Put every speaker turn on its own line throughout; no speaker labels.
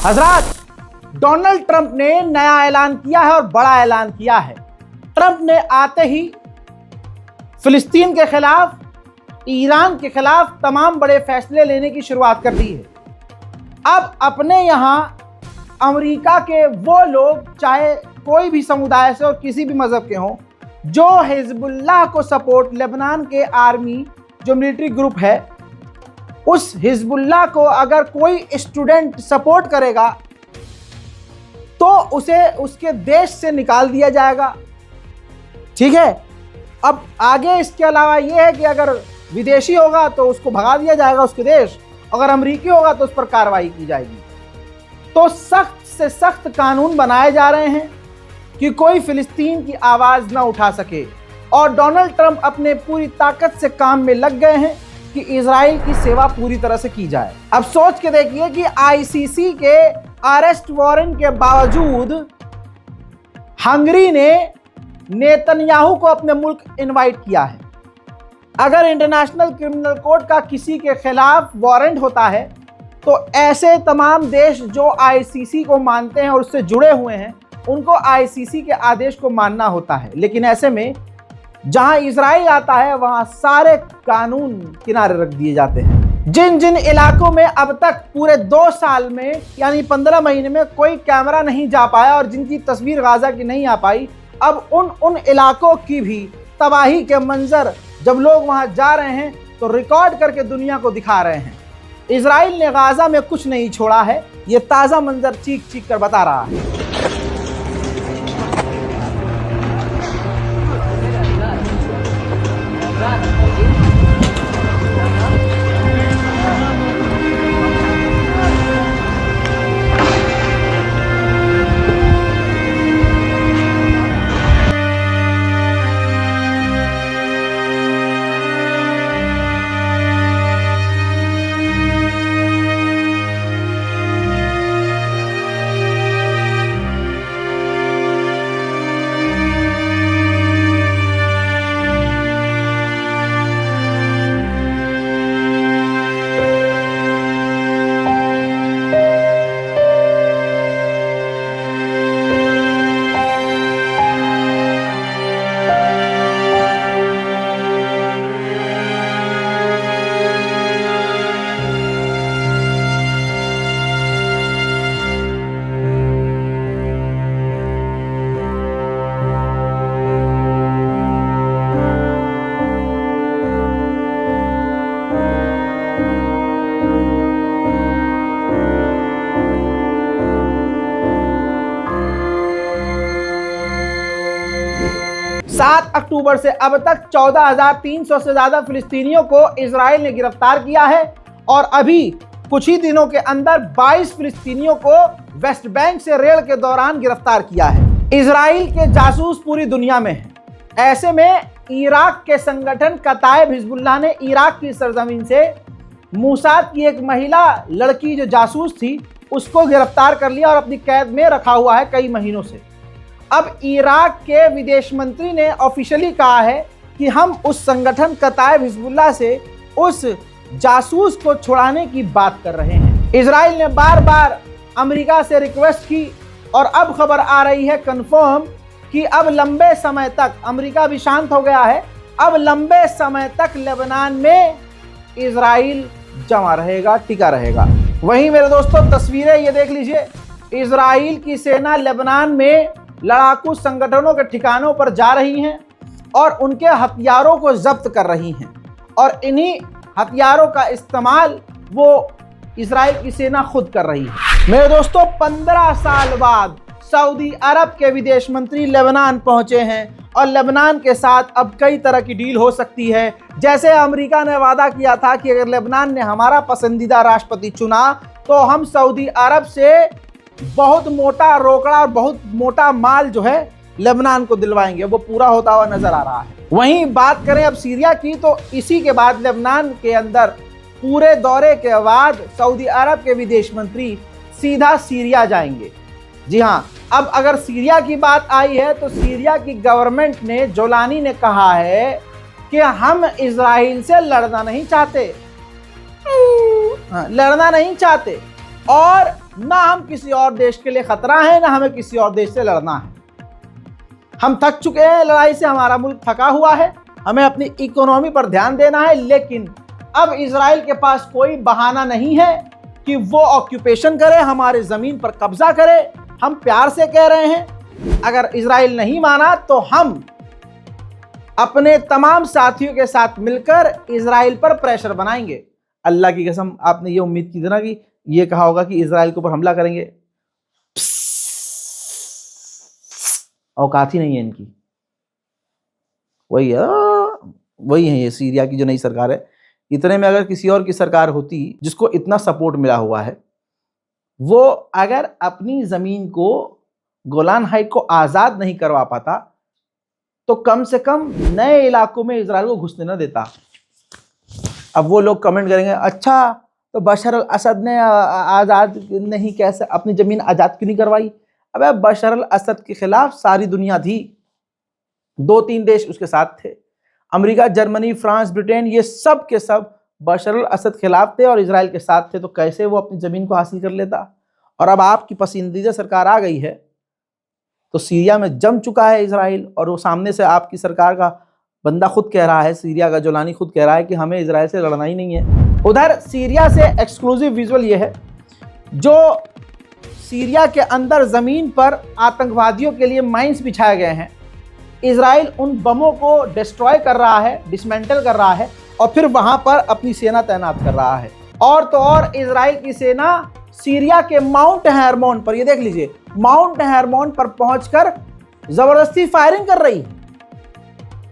हजरात, Donald Trump ने नया ऐलान किया है और बड़ा ऐलान किया है। ट्रंप ने आते ही फिलिस्तीन के खिलाफ, ईरान के खिलाफ तमाम बड़े फैसले लेने की शुरुआत कर दी है। अब अपने यहाँ अमेरिका के वो लोग, चाहे कोई भी समुदाय से और किसी भी मजहब के हों, जो हिजबुल्लाह को सपोर्ट, लेबनान के आर्मी जो मिलिट्री ग्रुप है, उस हिजबुल्लाह को अगर कोई स्टूडेंट सपोर्ट करेगा तो उसे उसके देश से निकाल दिया जाएगा। ठीक है। अब आगे इसके अलावा यह है कि अगर विदेशी होगा तो उसको भगा दिया जाएगा उसके देश, अगर अमेरिकी होगा तो उस पर कार्रवाई की जाएगी। तो सख्त से सख्त कानून बनाए जा रहे हैं कि कोई फिलिस्तीन की आवाज ना उठा सके। और डोनाल्ड ट्रंप अपने पूरी ताकत से काम में लग गए हैं कि इजराइल की सेवा पूरी तरह से की जाए। अब सोच के देखिए कि आईसीसी के अरेस्ट वारंट के बावजूद हंगरी ने नेतन्याहू को अपने मुल्क इनवाइट किया है। अगर इंटरनेशनल क्रिमिनल कोर्ट का किसी के खिलाफ वारंट होता है तो ऐसे तमाम देश जो आईसीसी को मानते हैं और उससे जुड़े हुए हैं, उनको आईसीसी के आदेश को मानना होता है। लेकिन ऐसे में जहां इजराइल आता है वहां सारे कानून किनारे रख दिए जाते हैं। जिन जिन इलाकों में अब तक पूरे 2 साल में यानी 15 महीने में कोई कैमरा नहीं जा पाया और जिनकी तस्वीर गाजा की नहीं आ पाई, अब उन इलाकों की भी तबाही के मंजर जब लोग वहां जा रहे हैं तो रिकॉर्ड करके दुनिया को दिखा रहे हैं। इजराइल ने गाजा में कुछ नहीं छोड़ा है, ये ताज़ा मंजर चीख चीख कर बता रहा है। 7 अक्टूबर से अब तक 14,300 से ज्यादा फिलिस्तीनियों को इजराइल ने गिरफ्तार किया है और अभी कुछ ही दिनों के अंदर 22 फिलिस्तीनियों को वेस्ट बैंक से रेल के दौरान गिरफ्तार किया है। इजराइल के जासूस पूरी दुनिया में हैं। ऐसे में इराक के संगठन कताइब हिजबुल्लाह ने इराक की सरजमीन से मूसाद की एक महिला लड़की जो जासूस थी उसको गिरफ्तार कर लिया और अपनी कैद में रखा हुआ है कई महीनों से। अब इराक के विदेश मंत्री ने ऑफिशियली कहा है कि हम उस संगठन कताइब हिजबुल्लाह से उस जासूस को छुड़ाने की बात कर रहे हैं। इजराइल ने बार बार अमेरिका से रिक्वेस्ट की और अब खबर आ रही है कंफर्म कि अब लंबे समय तक, अमेरिका भी शांत हो गया है, अब लंबे समय तक लेबनान में इजराइल जमा रहेगा, टिका रहेगा। वहीं मेरे दोस्तों तस्वीरें ये देख लीजिए, इजराइल की सेना लेबनान में लड़ाकू संगठनों के ठिकानों पर जा रही हैं और उनके हथियारों को जब्त कर रही हैं और इन्हीं हथियारों का इस्तेमाल वो इजराइल की सेना खुद कर रही है। मेरे दोस्तों 15 साल बाद सऊदी अरब के विदेश मंत्री लेबनान पहुंचे हैं और लेबनान के साथ अब कई तरह की डील हो सकती है। जैसे अमेरिका ने वादा किया था कि अगर लेबनान ने हमारा पसंदीदा राष्ट्रपति चुना तो हम सऊदी अरब से बहुत मोटा रोकड़ा और बहुत मोटा माल जो है लेबनान को दिलवाएंगे, वो पूरा होता हुआ नजर आ रहा है। वहीं बात करें अब सीरिया की, तो इसी के बाद लेबनान के अंदर पूरे दौरे के बाद सऊदी अरब के विदेश मंत्री सीधा सीरिया जाएंगे। जी हाँ, अब अगर सीरिया की बात आई है तो सीरिया की गवर्नमेंट ने, जोलानी ने कहा है कि हम इजराइल से लड़ना नहीं चाहते, लड़ना नहीं चाहते और ना हम किसी और देश के लिए खतरा है, ना हमें किसी और देश से लड़ना है। हम थक चुके हैं लड़ाई से, हमारा मुल्क थका हुआ है, हमें अपनी इकोनॉमी पर ध्यान देना है। लेकिन अब इजराइल के पास कोई बहाना नहीं है कि वो ऑक्यूपेशन करे, हमारे जमीन पर कब्जा करे। हम प्यार से कह रहे हैं, अगर इजराइल नहीं माना तो हम अपने तमाम साथियों के साथ मिलकर इजराइल पर प्रेशर बनाएंगे। अल्लाह की कसम, आपने ये उम्मीद की थी ना कि ये कहा होगा कि इजराइल के ऊपर हमला करेंगे, औकात ही नहीं है इनकी। वही है ये सीरिया की जो नई सरकार है। इतने में अगर किसी और की सरकार होती जिसको इतना सपोर्ट मिला हुआ है, वो अगर अपनी जमीन को, गोलान हाइट को आजाद नहीं करवा पाता तो कम से कम नए इलाकों में इजराइल को घुसने न देता। अब वो लोग कमेंट करेंगे, अच्छा तो बशर अल असद ने आज़ाद नहीं, कैसे अपनी ज़मीन आज़ाद क्यों नहीं करवाई? अबे बशर अल असद के खिलाफ सारी दुनिया थी, 2-3 देश उसके साथ थे, अमेरिका, जर्मनी, फ्रांस, ब्रिटेन, ये सब के सब बशर अल असद खिलाफ थे और इजराइल के साथ थे। तो कैसे वो अपनी ज़मीन को हासिल कर लेता? और अब आपकी पसंदीदा सरकार आ गई है तो सीरिया में जम चुका है इजराइल, और वो सामने से आपकी सरकार का बंदा खुद कह रहा है, सीरिया का जोलानी खुद कह रहा है कि हमें इजराइल से लड़ना ही नहीं है। उधर सीरिया से एक्सक्लूसिव विजुअल ये है, जो सीरिया के अंदर ज़मीन पर आतंकवादियों के लिए माइंस बिछाए गए हैं, इजराइल उन बमों को डिस्ट्रॉय कर रहा है, डिसमेंटल कर रहा है और फिर वहां पर अपनी सेना तैनात कर रहा है। और तो और इजराइल की सेना सीरिया के माउंट हेरमोन पर, ये देख लीजिए, माउंट हेरमोन पर पहुंचकर जबरदस्ती फायरिंग कर रही है।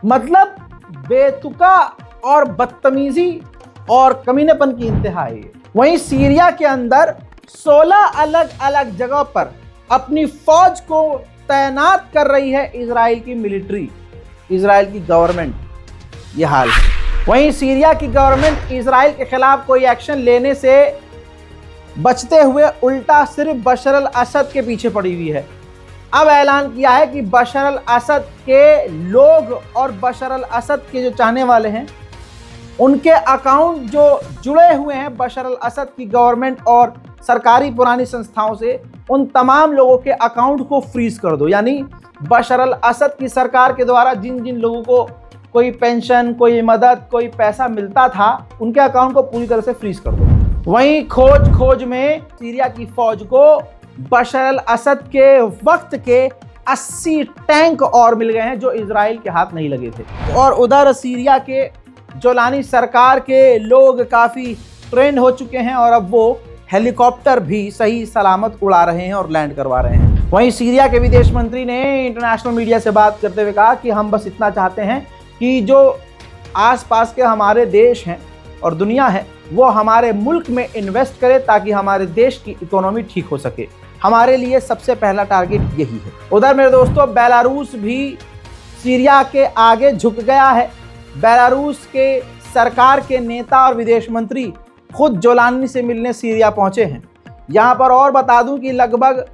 मतलब बेतुका और बदतमीजी और कमीनेपन की इंतहा है। वहीं सीरिया के अंदर 16 अलग अलग जगह पर अपनी फौज को तैनात कर रही है इजराइल की मिलिट्री, इजराइल की गवर्नमेंट। ये हाल है। वहीं सीरिया की गवर्नमेंट इजराइल के खिलाफ कोई एक्शन लेने से बचते हुए उल्टा सिर्फ बशर अल असद के पीछे पड़ी हुई है। अब ऐलान किया है कि बशर अल असद के लोग और बशर अल असद के जो चाहने वाले हैं, उनके अकाउंट जो जुड़े हुए हैं बशर अल असद की गवर्नमेंट और सरकारी पुरानी संस्थाओं से, उन तमाम लोगों के अकाउंट को फ्रीज कर दो। यानी बशर अल असद की सरकार के द्वारा जिन जिन लोगों को कोई पेंशन, कोई मदद, कोई पैसा मिलता था, उनके अकाउंट को पूरी तरह से फ्रीज कर दो। वहीं खोज में सीरिया की फौज को बशर अल असद के वक्त के 80 टैंक और मिल गए हैं जो इजराइल के हाथ नहीं लगे थे। और उधर सीरिया के जोलानी सरकार के लोग काफ़ी ट्रेंड हो चुके हैं और अब वो हेलीकॉप्टर भी सही सलामत उड़ा रहे हैं और लैंड करवा रहे हैं। वहीं सीरिया के विदेश मंत्री ने इंटरनेशनल मीडिया से बात करते हुए कहा कि हम बस इतना चाहते हैं कि जो आसपास के हमारे देश हैं और दुनिया है, वो हमारे मुल्क में इन्वेस्ट करे ताकि हमारे देश की इकोनॉमी ठीक हो सके। हमारे लिए सबसे पहला टारगेट यही है। उधर मेरे दोस्तों, बेलारूस भी सीरिया के आगे झुक गया है। बेलारूस के सरकार के नेता और विदेश मंत्री खुद जोलानी से मिलने सीरिया पहुंचे हैं। यहां पर और बता दूं कि लगभग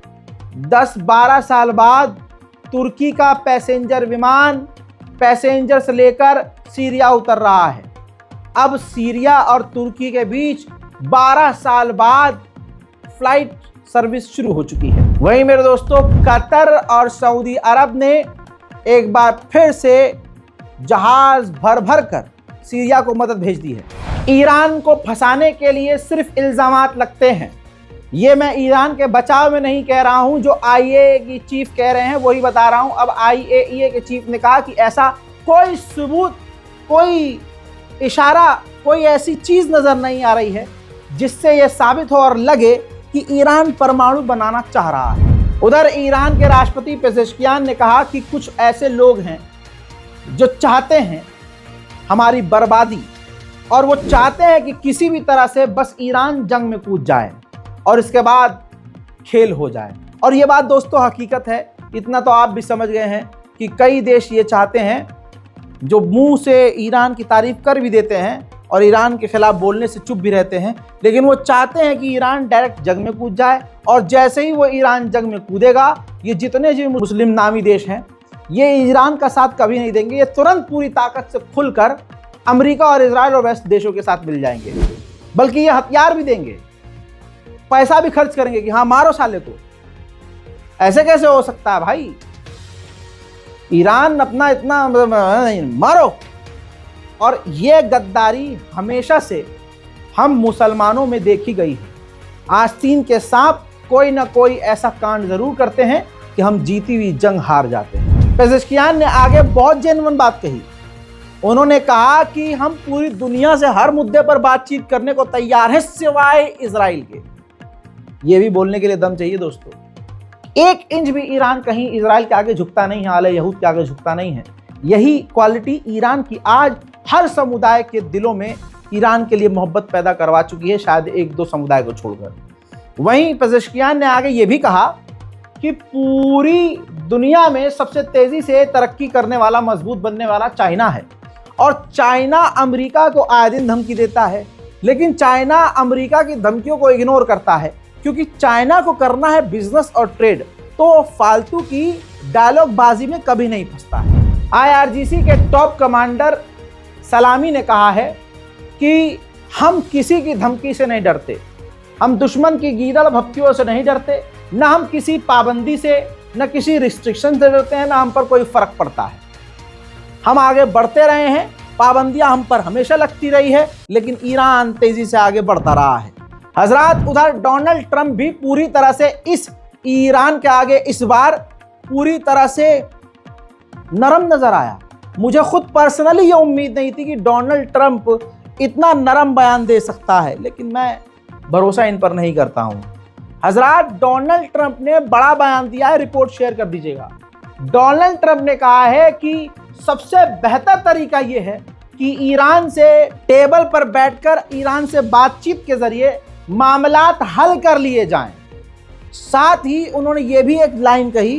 10-12 साल बाद तुर्की का पैसेंजर विमान पैसेंजर्स लेकर सीरिया उतर रहा है। अब सीरिया और तुर्की के बीच 12 साल बाद फ्लाइट सर्विस शुरू हो चुकी है। वहीं मेरे दोस्तों, कतर और सऊदी अरब ने एक बार फिर से जहाज भर कर सीरिया को मदद भेज दी है। ईरान को फंसाने के लिए सिर्फ इल्जामात लगते हैं। ये मैं ईरान के बचाव में नहीं कह रहा हूं, जो आईएए की चीफ कह रहे हैं वही बता रहा हूं। अब आईएईए के चीफ ने कहा कि ऐसा कोई सबूत, कोई इशारा, कोई ऐसी चीज नजर नहीं आ रही है जिससे यह साबित हो और लगे कि ईरान परमाणु बनाना चाह रहा है। उधर ईरान के राष्ट्रपति पेजेश्कियान ने कहा कि कुछ ऐसे लोग हैं जो चाहते हैं हमारी बर्बादी, और वो चाहते हैं कि किसी भी तरह से बस ईरान जंग में कूद जाए और इसके बाद खेल हो जाए। और ये बात दोस्तों हकीकत है। इतना तो आप भी समझ गए हैं कि कई देश ये चाहते हैं, जो मुंह से ईरान की तारीफ कर भी देते हैं और ईरान के खिलाफ बोलने से चुप भी रहते हैं, लेकिन वो चाहते हैं कि ईरान डायरेक्ट जंग में कूद जाए। और जैसे ही वो ईरान जंग में कूदेगा, ये जितने भी मुस्लिम नामी देश हैं, ये ईरान का साथ कभी नहीं देंगे। ये तुरंत पूरी ताकत से खुलकर अमेरिका और इजराइल और वेस्ट देशों के साथ मिल जाएंगे, बल्कि ये हथियार भी देंगे। पैसा भी खर्च करेंगे कि हाँ मारो साले को। ऐसे कैसे हो सकता है भाई? ईरान अपना इतना मारो। और ये गद्दारी हमेशा से हम मुसलमानों में देखी गई है। आस्तीन के सांप कोई ना कोई ऐसा कांड जरूर करते हैं कि हम जीती हुई जंग हार जाते हैं। पेजेश्कियान ने आगे बहुत जेन्युइन बात कही। उन्होंने कहा कि हम पूरी दुनिया से हर मुद्दे पर बातचीत करने को तैयार हैं सिवाय इजराइल के। ये भी बोलने के लिए दम चाहिए दोस्तों। 1 इंच भी ईरान कहीं इजराइल के आगे झुकता नहीं है, आले यहूद के आगे झुकता नहीं है। यही क्वालिटी ईरान की आज हर समुदाय के दिलों में ईरान के लिए मोहब्बत पैदा करवा चुकी है, शायद 1-2 समुदाय को छोड़कर। वहीं पेजेश्कियान ने आगे ये भी कहा कि पूरी दुनिया में सबसे तेजी से तरक्की करने वाला, मजबूत बनने वाला चाइना है और चाइना अमेरिका को आए दिन धमकी देता है, लेकिन चाइना अमेरिका की धमकियों को इग्नोर करता है क्योंकि चाइना को करना है बिजनेस और ट्रेड, तो फालतू की डायलॉग बाजी में कभी नहीं फंसता है। IRGC के टॉप कमांडर सलामी ने कहा है कि हम किसी की धमकी से नहीं डरते, हम दुश्मन की गीदड़ भपकियों से नहीं डरते, न हम किसी पाबंदी से, न किसी रिस्ट्रिक्शन से डरते हैं, न हम पर कोई फर्क पड़ता है। हम आगे बढ़ते रहे हैं, पाबंदियां हम पर हमेशा लगती रही है, लेकिन ईरान तेजी से आगे बढ़ता रहा है। हजरात, उधर डोनाल्ड ट्रंप भी पूरी तरह से इस ईरान के आगे इस बार पूरी तरह से नरम नजर आया। मुझे खुद पर्सनली ये उम्मीद नहीं थी कि डोनाल्ड ट्रंप इतना नरम बयान दे सकता है, लेकिन मैं भरोसा इन पर नहीं करता हूं। हजरात, डोनाल्ड ट्रंप ने बड़ा बयान दिया है, रिपोर्ट शेयर कर दीजिएगा। डोनाल्ड ट्रंप ने कहा है कि सबसे बेहतर तरीका यह है कि ईरान से टेबल पर बैठकर ईरान से बातचीत के जरिए मामलात हल कर लिए जाएं। साथ ही उन्होंने ये भी एक लाइन कही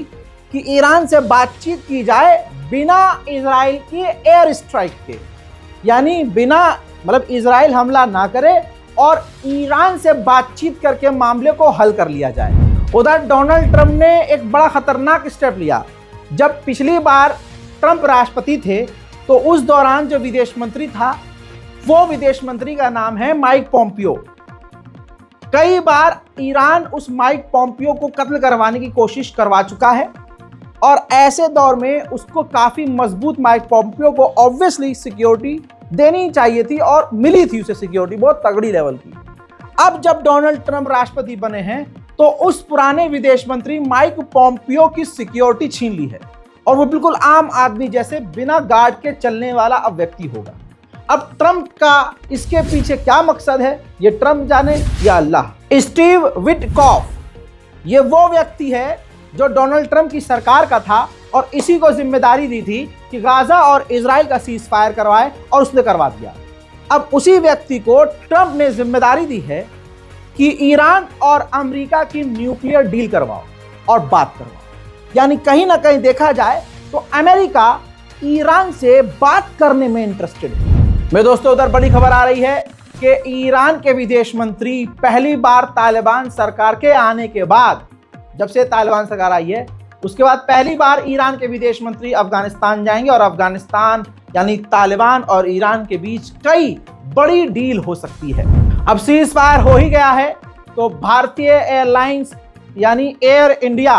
कि ईरान से बातचीत की जाए बिना इजराइल के एयर स्ट्राइक के, यानी बिना मतलब इजराइल हमला ना करे और ईरान से बातचीत करके मामले को हल कर लिया जाए। उधर डोनाल्ड ट्रंप ने एक बड़ा खतरनाक स्टेप लिया। जब पिछली बार ट्रंप राष्ट्रपति थे तो उस दौरान जो विदेश मंत्री था वो विदेश मंत्री का नाम है माइक पोम्पियो। कई बार ईरान उस माइक पोम्पियो को कत्ल करवाने की कोशिश करवा चुका है और ऐसे दौर में उसको काफी मजबूत माइक पोम्पियो को ऑब्वियसली सिक्योरिटी देनी चाहिए थी और मिली थी उसे सिक्योरिटी बहुत तगड़ी लेवल की। अब जब डोनाल्ड ट्रंप राष्ट्रपति बने हैं तो उस पुराने विदेश मंत्री माइक पोम्पियो की सिक्योरिटी छीन ली है और वो बिल्कुल आम आदमी जैसे बिना गार्ड के चलने वाला अब व्यक्ति होगा। अब ट्रंप का इसके पीछे क्या मकसद है ये ट्रंप जाने या अल्लाह। स्टीव विटकॉफ ये वो व्यक्ति है जो डोनाल्ड ट्रंप की सरकार का था और इसी को जिम्मेदारी दी थी कि गाजा और इजराइल का सीज फायर करवाए और उसने करवा दिया। अब उसी व्यक्ति को ट्रंप ने जिम्मेदारी दी है कि ईरान और अमेरिका की न्यूक्लियर डील करवाओ और बात करवाओ, यानी कहीं ना कहीं देखा जाए तो अमेरिका ईरान से बात करने में इंटरेस्टेड है। मेरे दोस्तों, उधर बड़ी खबर आ रही है कि ईरान के विदेश मंत्री पहली बार तालिबान सरकार के आने के बाद, जब से तालिबान सरकार आई है उसके बाद पहली बार ईरान के विदेश मंत्री अफगानिस्तान जाएंगे और अफगानिस्तान यानी तालिबान और ईरान के बीच कई बड़ी डील हो सकती है। अब सीज फायर हो ही गया है तो भारतीय एयरलाइंस यानी एयर इंडिया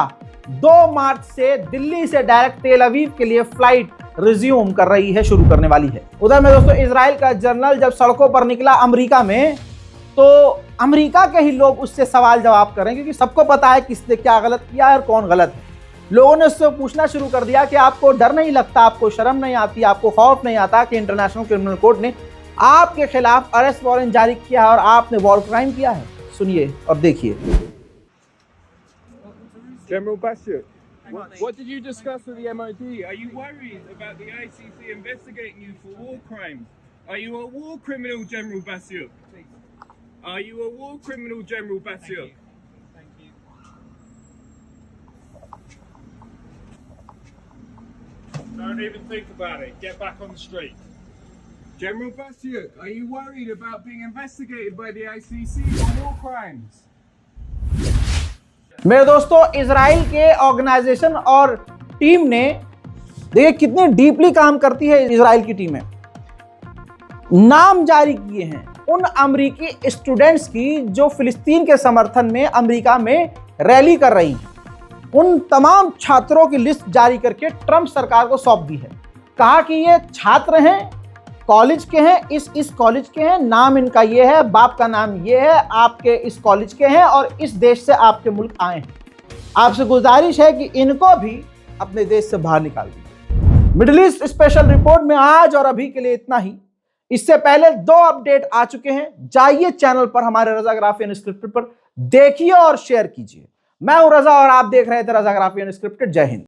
2 मार्च से दिल्ली से डायरेक्ट तेल अवीव के लिए फ्लाइट रिज्यूम कर रही है, शुरू करने वाली है। उधर में दोस्तों इजराइल का जनरल जब सड़कों पर निकला अमेरिका में तो अमेरिका के ही लोग उससे सवाल जवाब कर रहे हैं क्योंकि सबको पता है किसने क्या गलत किया है और कौन गलत है। लोगों ने उससे पूछना शुरू कर दिया कि आपको डर नहीं लगता, आपको शर्म नहीं आती, आपको खौफ नहीं आता कि इंटरनेशनल क्रिमिनल कोर्ट ने आपके खिलाफ अरेस्ट वारंट जारी किया है और आपने वॉर क्राइम किया है। सुनिए और देखिए।
General Bastiat, what did you discuss with the MOD? Are you worried about the ICC investigating you for war crimes? Are you a war criminal, General Bastiat? Are you a war criminal, General Bastiat? Thank you. Don't even think about it. Get back on the street. General Bastiat, are you worried about being investigated by the ICC for war crimes?
मेरे दोस्तों, Israel के organisation और team ने देखिए कितनी deeply काम करती है इजराइल की टीमें, नाम जारी किए हैं उन अमेरिकी स्टूडेंट्स की जो फिलिस्तीन के समर्थन में अमेरिका में रैली कर रही हैं, उन तमाम छात्रों की लिस्ट जारी करके ट्रंप सरकार को सौंप दी है। कहा कि ये छात्र हैं, कॉलेज के हैं, इस कॉलेज के हैं, नाम इनका ये है, बाप का नाम ये है, आपके इस कॉलेज के हैं और इस देश से आपके मुल्क आए हैं। आपसे गुजारिश है कि इनको भी अपने देश से बाहर निकाल दीजिए। मिडिल ईस्ट स्पेशल रिपोर्ट में आज और अभी के लिए इतना ही। इससे पहले 2 अपडेट आ चुके हैं, जाइए चैनल पर हमारे रजा ग्राफी अनस्क्रिप्टेड पर देखिए और शेयर कीजिए। मैं हूं रजा और आप देख रहे थे रजा ग्राफी अनस्क्रिप्टेड। जय हिंद।